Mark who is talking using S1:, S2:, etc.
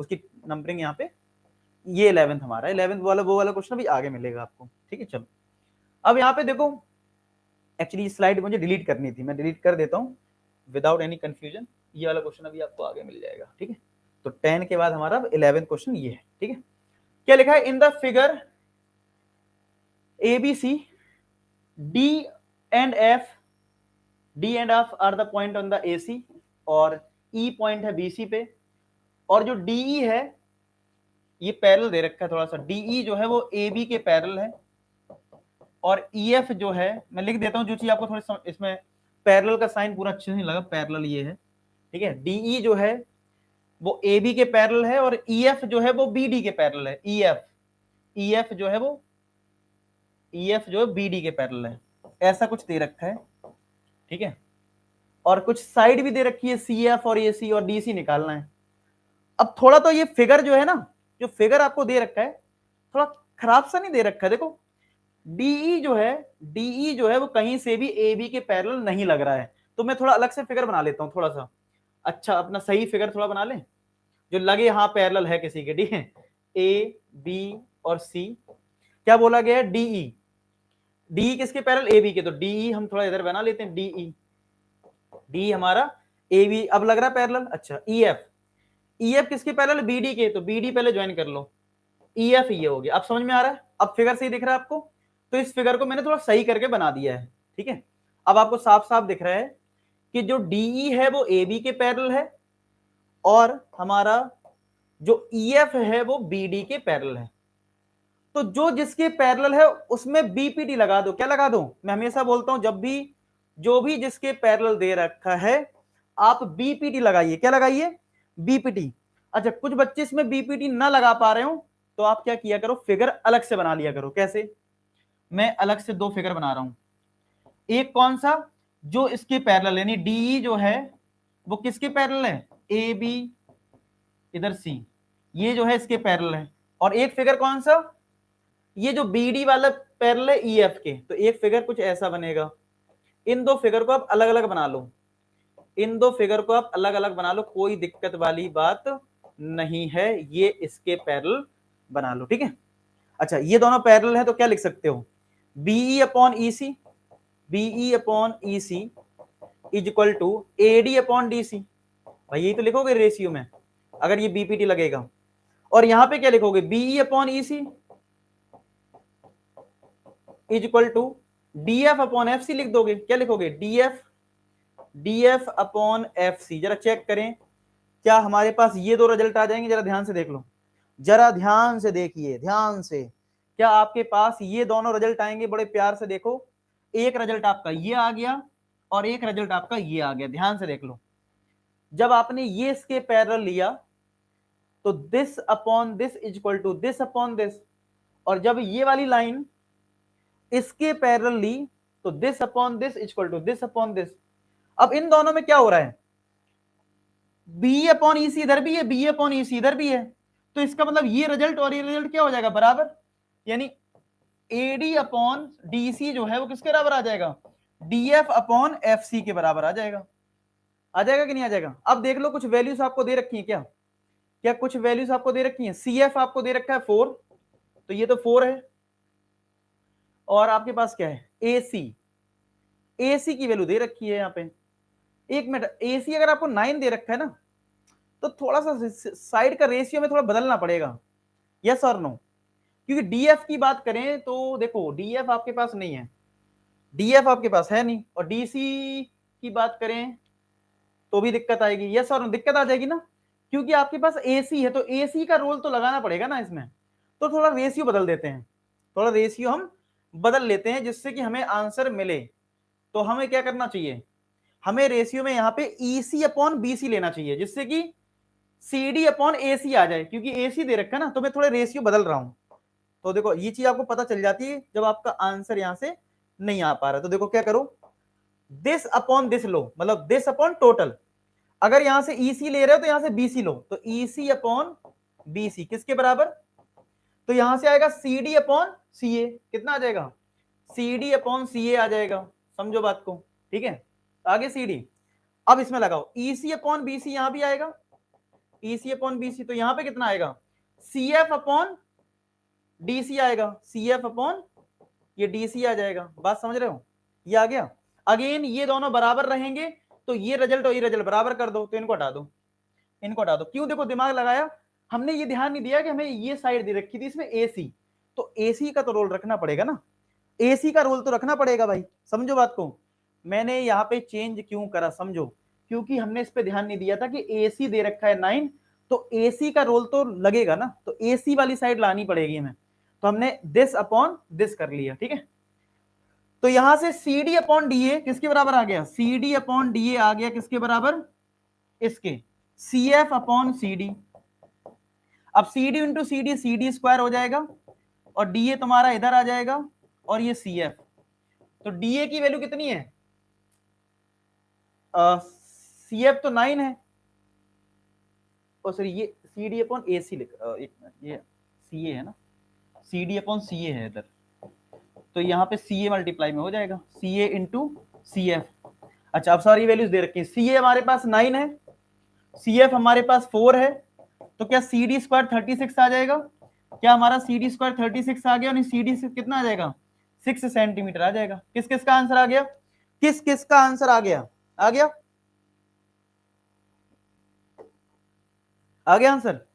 S1: उसकी नंबरिंग यहाँ पे ये 11th हमारा, 11th वाला वो वाला क्वेश्चन भी आगे मिलेगा आपको, ठीक है। चलो अब यहाँ पे देखो, एक्चुअली स्लाइड मुझे डिलीट करनी थी, मैं डिलीट कर देता हूँ विदाउट एनी कंफ्यूजन। ये वाला क्वेश्चन अभी आपको आगे मिल जाएगा, ठीक है। तो 10 के बाद हमारा 11th क्वेश्चन ये है, ठीक है। क्या लिखा है, in the figure ABC D and F are the point on the AC और E पॉइंट है BC पे, और जो DE है ये पैरेलल दे रखा है थोड़ा सा, DE जो है वो AB के पैरेलल है, और EF जो है, मैं लिख देता हूं जो चीज आपको थोड़ी इसमें पैरेलल का साइन पूरा अच्छे से नहीं लगा, पैरेलल ये है, ठीक है। DE जो है वो AB के पैरेलल है, और EF जो है वो BD के पैरेलल है। EF जो है वो EF जो है BD के पैरेलल है, ऐसा कुछ दे रखा है, ठीक है। और कुछ साइड भी दे रखी है CF और AC, और DC निकालना है। अब थोड़ा तो ये फिगर जो है ना, जो फिगर आपको दे रखा है थोड़ा खराब सा नहीं दे रखा है, देखो DE जो है वो कहीं से भी AB के पैरेलल नहीं लग रहा है, तो मैं थोड़ा अलग से फिगर बना लेता हूं थोड़ा सा, अच्छा अपना सही फिगर थोड़ा बना लें जो लगे हाँ पैरेलल है किसी के, ठीक है। A B और C, क्या बोला गया है, DE किसके पैरेलल, AB के, तो DE हम थोड़ा इधर बना लेते हैं, DE हमारा AB अब लग रहा है पैरेलल। अच्छा EF किसके पैरेलल, BD के, तो BD पहले ज्वाइन कर लो, EF ये हो गया। अब समझ में आ रहा है, अब फिगर सही दिख रहा है आपको, तो इस फिगर को मैंने थोड़ा सही करके बना दिया है, ठीक है। अब आपको साफ साफ दिख रहा है कि जो DE है वो AB के पैरेलल है, और हमारा जो EF है वो BD के पैरेलल है। तो जो जिसके पैरेलल है उसमें BPT लगा दो, क्या लगा दो, मैं हमेशा बोलता हूं जब भी जो भी जिसके पैरेलल दे रखा है आप BPT लगाइए, क्या लगाइए, BPT। अच्छा कुछ बच्चे इसमें BPT ना लगा पा रहे हो तो आप क्या किया करो, फिगर अलग से बना लिया करो। कैसे, मैं अलग से दो फिगर बना रहा हूं, एक कौन सा, जो इसके पैरेलल यानी DE जो है वो किसके पैरेलल है, AB इधर C, ये जो है इसके पैरेलल है, और एक फिगर कौन सा, ये जो BD वाला पैरेलल है EF के, तो एक फिगर कुछ ऐसा बनेगा। इन दो फिगर को आप अलग अलग बना लो, इन दो फिगर को आप अलग अलग बना लो, कोई दिक्कत वाली बात नहीं है, ये इसके पैरेलल बना लो, ठीक है। अच्छा ये दोनों पैरेलल है तो क्या लिख सकते हो, BE upon EC, BE upon EC is equal to AD upon DC, भाई यही तो लिखोगे रेशियो में अगर ये BPT लगेगा। और यहां पे क्या लिखोगे, BE upon EC is equal to DF upon FC लिख दोगे, क्या लिखोगे, DF अपॉन FC। जरा चेक करें क्या हमारे पास ये दो रिजल्ट आ जाएंगे, जरा ध्यान से देख लो, जरा ध्यान से देखिए, ध्यान से, क्या आपके पास ये दोनों रिजल्ट आएंगे, बड़े प्यार से देखो, एक रिजल्ट आपका ये आ गया और एक रिजल्ट आपका ये आ गया, ध्यान से देख लो। जब आपने ये इसके पैरेलल लिया तो this upon this is equal to this upon this, और जब ये वाली लाइन इसके पैरेलल ली तो this upon this is equal to this upon this. अब इन दोनों में क्या हो रहा है, बी अपॉन ईसी इधर भी है, बी अपॉन ईसी इधर भी है, तो इसका मतलब ये रिजल्ट और ये रिजल्ट क्या हो जाएगा, बराबर, यानी एडी अपॉन डीसी जो है वो किसके बराबर आ जाएगा, डीएफ अपॉन एफसी के बराबर आ जाएगा। आ जाएगा कि नहीं आ जाएगा। अब देख लो कुछ वैल्यूज आपको दे रखी है, क्या क्या कुछ वैल्यूज आपको दे रखी है, सीएफ आपको दे रखा है 4, तो ये तो 4 है, और आपके पास क्या है एसी की वैल्यू दे रखी है यहाँ पे। एक मिनट, एसी अगर आपको 9 दे रखा है ना तो थोड़ा सा साइड का रेशियो में थोड़ा बदलना पड़ेगा, यस और नो, क्योंकि डीएफ की बात करें तो देखो डीएफ आपके पास नहीं है, डीएफ आपके पास है नहीं, और डीसी की बात करें तो भी दिक्कत आएगी, यस और नो, दिक्कत आ जाएगी ना, क्योंकि आपके पास एसी है तो एसी का रोल तो लगाना पड़ेगा ना इसमें, तो थोड़ा रेशियो बदल देते हैं, थोड़ा रेशियो हम बदल लेते हैं जिससे कि हमें आंसर मिले। तो हमें क्या करना चाहिए, हमें रेशियो में यहाँ पे ईसी अपॉन बीसी लेना चाहिए जिससे कि CD अपॉन AC आ जाए, क्योंकि AC दे रखा है ना, तो मैं थोड़ा रेशियो बदल रहा हूं। तो देखो ये चीज आपको पता चल जाती है जब आपका आंसर यहां से नहीं आ पा रहा, तो देखो क्या करो, दिस अपॉन दिस लो, मतलब दिस अपॉन टोटल, अगर यहां से EC ले रहे हो तो यहां से BC लो, तो EC अपॉन BC किसके बराबर, तो यहां से आएगा CD अपॉन CA, कितना आ जाएगा, CD अपॉन CA आ जाएगा, समझो बात को, ठीक है। आगे CD, अब इसमें लगाओ EC अपॉन BC, यहां भी आएगा, EC अपॉन BC, तो यहां पे कितना आएगा, CF अपॉन DC आएगा, CF अपॉन ये DC आ जाएगा। बात समझ रहे हो, ये आ गया। अगेन ये दोनों बराबर रहेंगे तो ये रिजल्ट और ये रिजल्ट बराबर कर दो, तो इनको हटा दो, इनको हटा दो। क्यों, देखो दिमाग लगाया हमने, ये ध्यान नहीं दिया कि हमें ये साइड दे रखी थी इसमें AC, तो AC का तो रोल रखना पड़ेगा ना, AC का रोल तो रखना पड़ेगा भाई, समझो बात को। मैंने यहाँ पे चेंज क्यों करा समझो, क्योंकि हमने इस पे ध्यान नहीं दिया था कि AC दे रखा है 9, तो AC का रोल तो लगेगा ना, तो AC वाली साइड लानी पड़ेगी हमें, तो हमने दिस अपॉन दिस कर लिया, ठीक है। तो यहां से CD अपॉन DA किसके बराबर आ गया, CD अपॉन DA आ गया किसके बराबर, इसके, CF अपॉन CD। अब CD into CD, CD square हो जाएगा और DA तुम्हारा इधर आ जाएगा और ये CF, तो DA की वैल्यू कितनी है, CF तो 9 है, और सॉरी ये CD अपॉन AC लिख, एक मिनट, ये CA है ना, CD अपॉन CA है इधर, तो यहाँ पे CA मल्टीप्लाई में हो जाएगा, CA इंटू CF। अच्छा अब सारी वैल्यूज दे रखी है, CA हमारे पास 9 है, CF हमारे पास 4 है, तो क्या CD स्क्वायर 36 आ जाएगा, क्या हमारा CD स्क्वायर 36 आ गया, नहीं CD से कितना आ जाएगा, 6 सेंटीमीटर आ जाएगा। किस किस का आंसर आ गया, किस किस का आंसर आ गया, आ गया, आ गया आंसर।